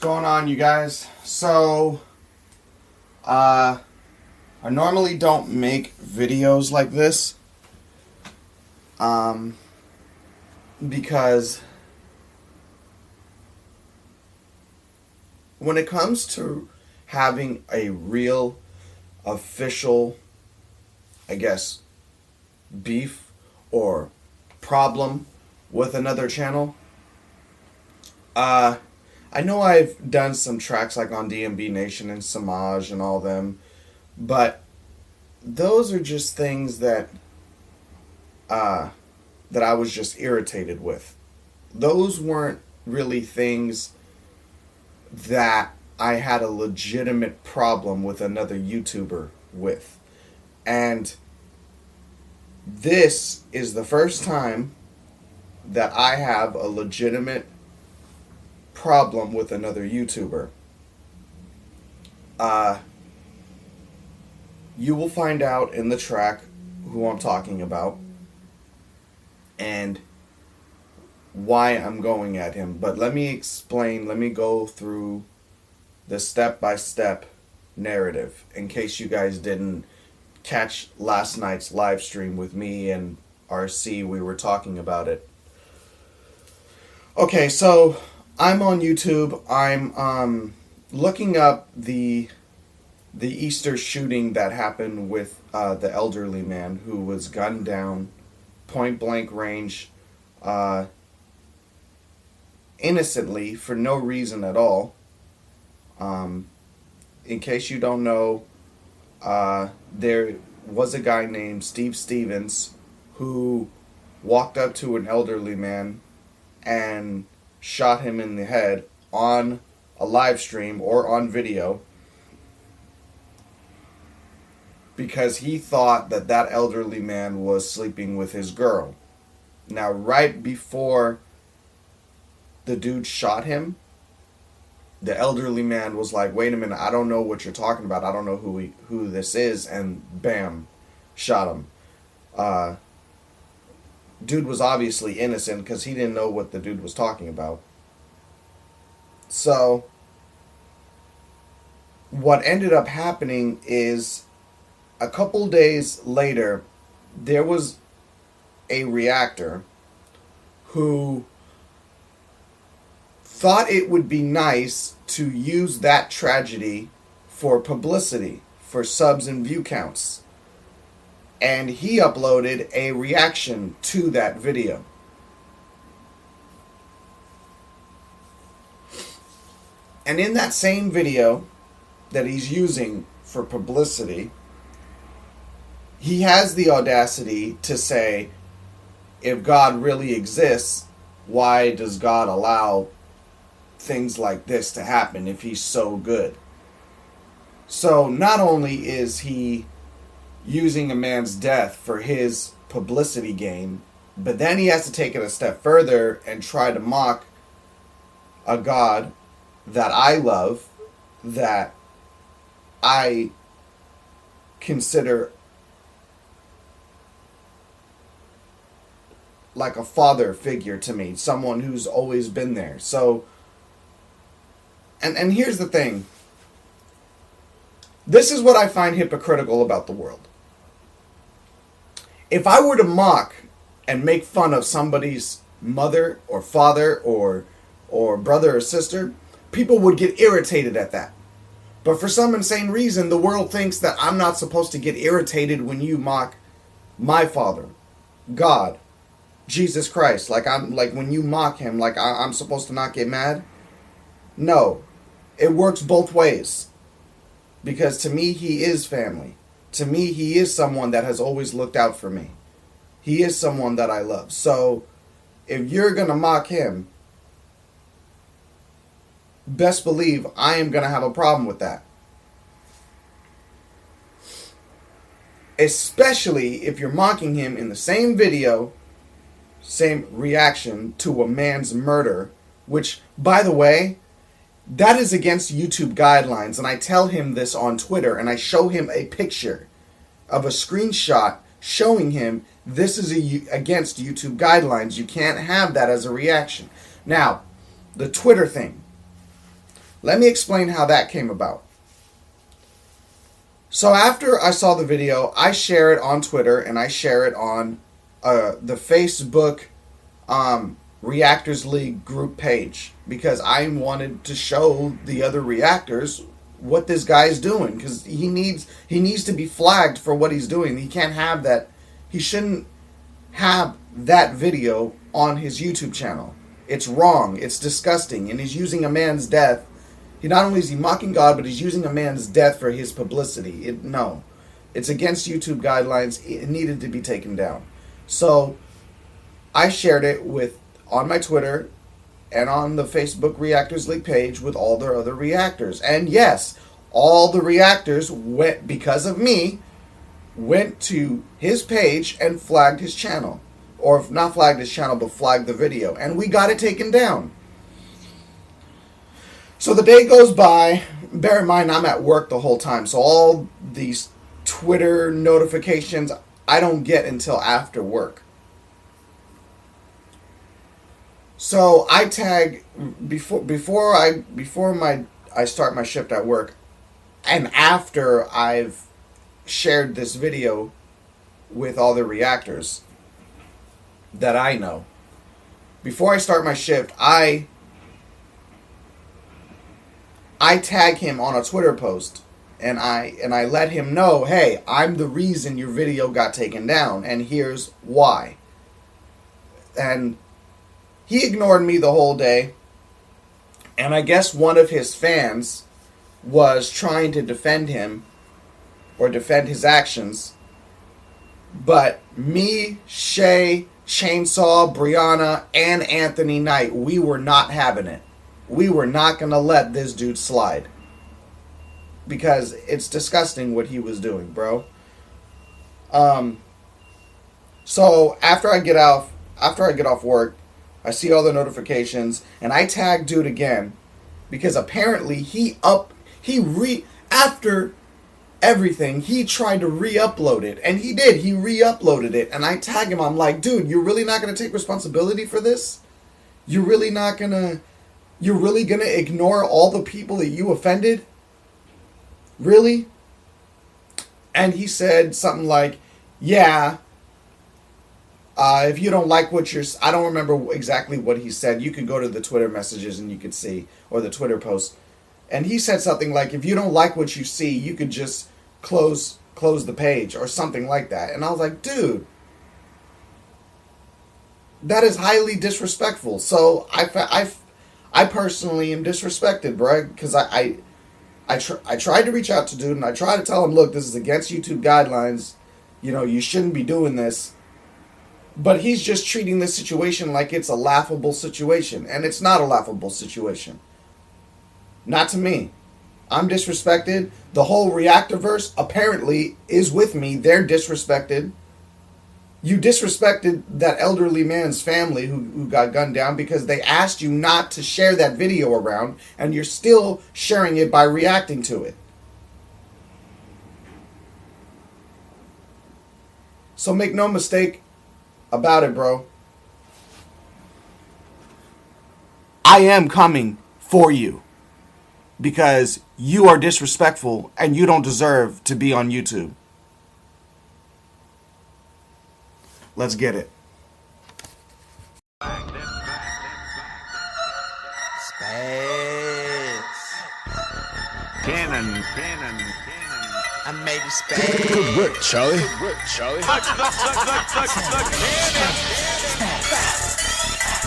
going on, you guys? So, I normally don't make videos like this, because when it comes to having a real, official, I guess, beef or problem with another channel, I know I've done some tracks like on DMB Nation and Samaj and all them, but those are just things that I was just irritated with. Those weren't really things that I had a legitimate problem with another YouTuber with. And this is the first time that I have a legitimate problem with another YouTuber. You will find out in the track who I'm talking about and why I'm going at him. But let me explain, let me go through the step-by-step narrative in case you guys didn't catch last night's live stream with me and RC. We were talking about it. Okay, so I'm on YouTube. I'm looking up the Easter shooting that happened with the elderly man who was gunned down, point blank range, innocently for no reason at all. In case you don't know, there was a guy named Steve Stevens who walked up to an elderly man and shot him in the head on a live stream or on video because he thought that that elderly man was sleeping with his girl. Now, right before the dude shot him, the elderly man was like, wait a minute, I don't know what you're talking about. I don't know who this is. And bam, shot him. Dude was obviously innocent because he didn't know what the dude was talking about. So, what ended up happening is a couple days later, there was a reactor who thought it would be nice to use that tragedy for publicity, for subs and view counts. And he uploaded a reaction to that video. And in that same video that he's using for publicity, he has the audacity to say, if God really exists, why does God allow things like this to happen if he's so good? So not only is he using a man's death for his publicity gain, but then he has to take it a step further and try to mock a God that I love, that I consider like a father figure to me, someone who's always been there. So, and here's the thing. This is what I find hypocritical about the world. If I were to mock and make fun of somebody's mother or father or brother or sister, people would get irritated at that. But for some insane reason, the world thinks that I'm not supposed to get irritated when you mock my Father, God, Jesus Christ. Like when you mock him, like I'm supposed to not get mad. No, it works both ways. Because to me, he is family. To me, he is someone that has always looked out for me. He is someone that I love. So, if you're going to mock him, best believe I am going to have a problem with that. Especially if you're mocking him in the same video, same reaction to a man's murder, which, by the way, that is against YouTube guidelines, and I tell him this on Twitter, and I show him a picture of a screenshot showing him this is against YouTube guidelines. You can't have that as a reaction. Now, the Twitter thing. Let me explain how that came about. So after I saw the video, I share it on Twitter and I share it on the Facebook Reactors League group page, because I wanted to show the other reactors what this guy's doing, because he needs to be flagged for what he's doing. He can't have that. He shouldn't have that video on his YouTube channel. It's wrong. It's disgusting, and he's using a man's death. He not only is he mocking God, but he's using a man's death for his publicity. No, it's against YouTube guidelines. It needed to be taken down. So I shared it on my Twitter and on the Facebook Reactors League page with all their other reactors. And yes, all the reactors went, because of me, went to his page and flagged his channel. Or not flagged his channel, but flagged the video. And we got it taken down. So the day goes by. Bear in mind, I'm at work the whole time. So all these Twitter notifications I don't get until after work. So I tag before I start my shift at work, and after I've shared this video with all the reactors that I know. Before I start my shift, I tag him on a Twitter post, and I let him know, hey, I'm the reason your video got taken down, and here's why. And he ignored me the whole day, and I guess one of his fans was trying to defend him or defend his actions, but me, Shay, Chainsaw, Brianna, and Anthony Knight, we were not having it. We were not going to let this dude slide. Because it's disgusting what he was doing, bro. So after I get off work, I see all the notifications, and I tag dude again, because apparently after everything, he tried to re-upload it, and he did. He re-uploaded it, and I tag him. I'm like, dude, you're really not going to take responsibility for this? You're really going to ignore all the people that you offended? Really? And he said something like, yeah, if you don't like what I don't remember exactly what he said. You could go to the Twitter messages and you could see, or the Twitter post. And he said something like, if you don't like what you see, you could just close the page or something like that. And I was like, dude, that is highly disrespectful. So I personally am disrespected, bro, because I tried to reach out to dude, and I tried to tell him, look, this is against YouTube guidelines. You know, you shouldn't be doing this. But he's just treating this situation like it's a laughable situation. And it's not a laughable situation. Not to me. I'm disrespected. The whole Reactorverse apparently is with me. They're disrespected. You disrespected that elderly man's family who got gunned down because they asked you not to share that video around, and you're still sharing it by reacting to it. So make no mistake about it, bro. I am coming for you because you are disrespectful and you don't deserve to be on YouTube. Let's get it. Spaz. Cannon. I made it spaz. Good work, Charlie.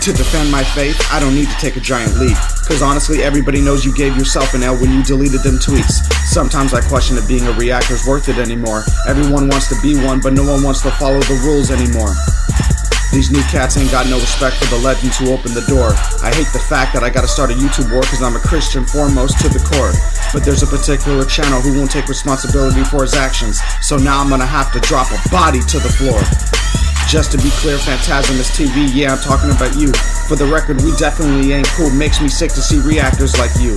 To defend my faith, I don't need to take a giant leap. Cause honestly, everybody knows you gave yourself an L when you deleted them tweets. Sometimes I question if being a reactor's worth it anymore. Everyone wants to be one, but no one wants to follow the rules anymore. These new cats ain't got no respect for the legends who opened the door. I hate the fact that I gotta start a YouTube war cause I'm a Christian foremost to the core. But there's a particular channel who won't take responsibility for his actions. So now I'm gonna have to drop a body to the floor. Just to be clear, Phantomuz is TV, yeah, I'm talking about you. For the record, we definitely ain't cool. Makes me sick to see reactors like you.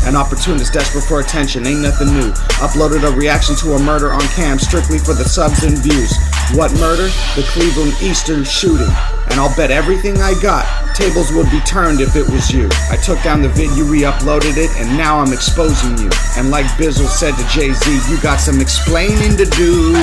An opportunist desperate for attention, ain't nothing new. Uploaded a reaction to a murder on cam strictly for the subs and views. What murder? The Cleveland Eastern shooting. And I'll bet everything I got, tables would be turned if it was you. I took down the vid, you re-uploaded it, and now I'm exposing you. And like Bizzle said to Jay-Z, you got some explaining to do.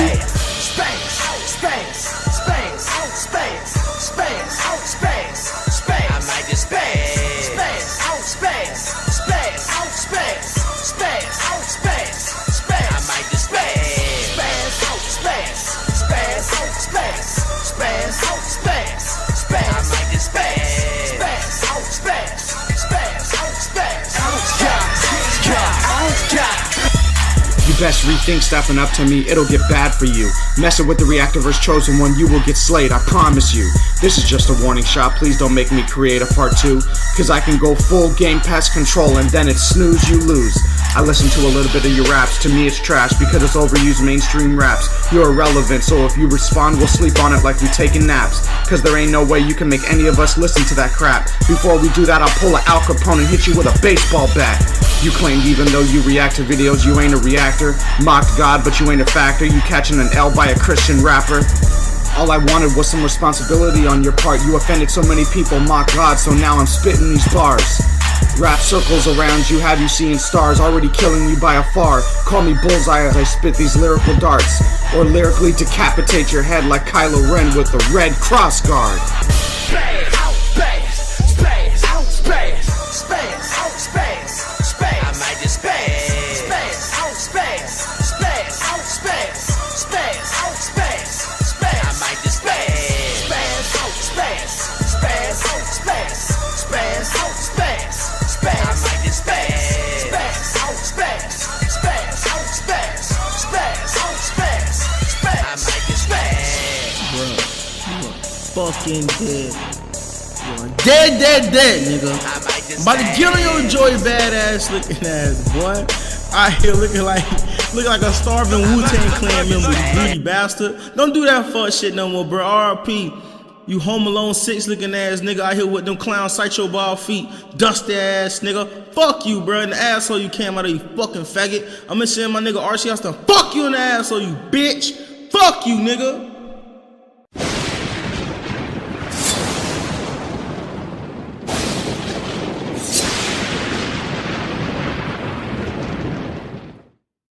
You best rethink stepping up to me, it'll get bad for you. Messing with the Reactorverse chosen one, you will get slayed, I promise you. This is just a warning shot, please don't make me create a part 2. Cause I can go full game pest control and then it's snooze you lose. I listen to a little bit of your raps, to me it's trash because it's overused mainstream raps. You're irrelevant, so if you respond we'll sleep on it like we taking naps. Cause there ain't no way you can make any of us listen to that crap. Before we do that I'll pull a Al Capone and hit you with a baseball bat. You claimed even though you react to videos you ain't a reactor. Mocked God but you ain't a factor, you catching an L by a Christian rapper. All I wanted was some responsibility on your part. You offended so many people, mock God, so now I'm spitting these bars. Rap circles around you, have you seeing stars, already killing you by afar. Call me Bullseye as I spit these lyrical darts, or lyrically decapitate your head like Kylo Ren with the red cross guard. Fucking dead. You're dead, nigga. I'm about to get on your Joy badass looking ass, boy. Out here looking like a starving Wu-Tang Clan member, you greedy bastard. Don't do that fuck shit no more, bro. R.I.P. You Home Alone 6 looking ass nigga out here with them clown sideshow ball feet, dusty ass nigga. Fuck you, bro. In the asshole you came out of, you fucking faggot. I'm gonna send my nigga RC Austin. Fuck you in the asshole, you bitch. Fuck you, nigga.